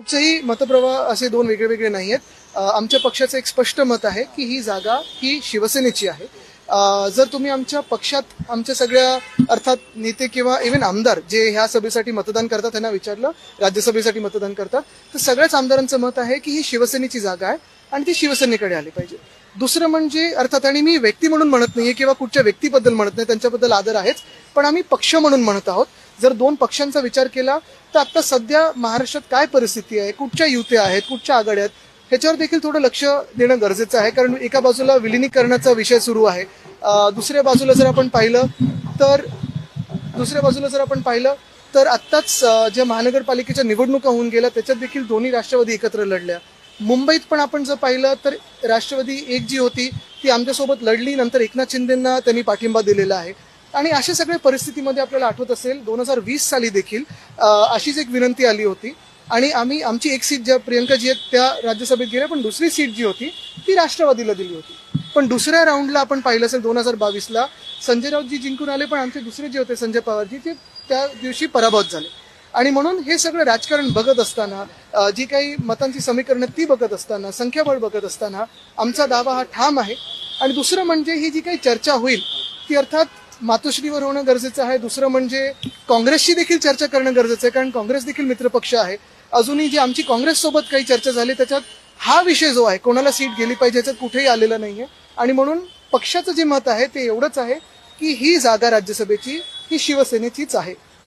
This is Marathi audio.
कुठचेही मतप्रवाह असे दोन वेगळे वेगळे नाही आहेत. आमच्या पक्षाचं एक स्पष्ट मत आहे की ही जागा ही शिवसेनेची आहे. जर तुम्ही आमच्या पक्षात आमच्या सगळ्या अर्थात नेते किंवा इव्हन आमदार जे ह्या सभेसाठी मतदान करतात त्यांना विचारलं, राज्यसभेसाठी मतदान करतात, तर सगळ्याच आमदारांचं मत आहे की ही शिवसेनेची जागा आहे आणि ती शिवसेनेकडे आली पाहिजे. दुसरं म्हणजे अर्थात, आणि मी व्यक्ती म्हणून म्हणत नाहीये किंवा कुठच्या व्यक्तीबद्दल म्हणत नाही, त्यांच्याबद्दल आदर आहेच, पण आम्ही पक्ष म्हणून म्हणत आहोत. जर दोन पक्षांचा विचार केला तर आता सध्या महाराष्ट्रात काय परिस्थिती आहे, कुठच्या युत्या आहेत, कुठच्या आघाड्या आहेत, ह्याच्यावर देखील थोडं लक्ष देणं गरजेचं आहे. कारण एका बाजूला विलिनीकरणाचा विषय सुरू आहे, दुसऱ्या बाजूला जर आपण पाहिलं तर आत्ताच ज्या महानगरपालिकेच्या निवडणुका होऊन गेल्या त्याच्यात देखील दोन्ही राष्ट्रवादी एकत्र लढल्या. मुंबईत पण आपण जर पाहिलं तर राष्ट्रवादी एक जी होती ती आमच्यासोबत लढली, नंतर एकनाथ शिंदेंना त्यांनी पाठिंबा दिलेला आहे. आणि अशा सगळ्या परिस्थितीमध्ये आपल्याला आठवत असेल 2020 साली देखील अशीच एक विनंती आली होती आणि आमची एक सीट ज्या प्रियंकाजी आहेत त्या राज्यसभेत गेल्या, पण दुसरी सीट जी होती ती राष्ट्रवादीला दिली होती. पण दुसऱ्या राऊंडला आपण पाहिलं असेल 2022ला संजय राऊतजी जिंकून आले, पण आमचे दुसरे जे होते संजय पवारजी ते त्या दिवशी पराभूत झाले. आणि म्हणून हे सगळं राजकारण बघत असताना, जी काही मतांची समीकरणं ती बघत असताना, संख्याबळ बघत असताना आमचा दावा हा ठाम आहे. आणि दुसरं म्हणजे ही जी काही चर्चा होईल ती अर्थात मातोश्रीवर होणं गरजेचं आहे. दुसरं म्हणजे काँग्रेसशी देखील चर्चा करणं गरजेचं आहे, कारण काँग्रेस देखील मित्रपक्ष आहे. अजूनही जी आमची काँग्रेससोबत काही चर्चा झाली त्याच्यात हा विषय जो आहे कोणाला सीट गेली पाहिजे याच्यात कुठेही आलेला नाहीये. आणि म्हणून पक्षाचं जे मत आहे ते एवढंच आहे की ही जागा राज्यसभेची ही शिवसेनेचीच आहे.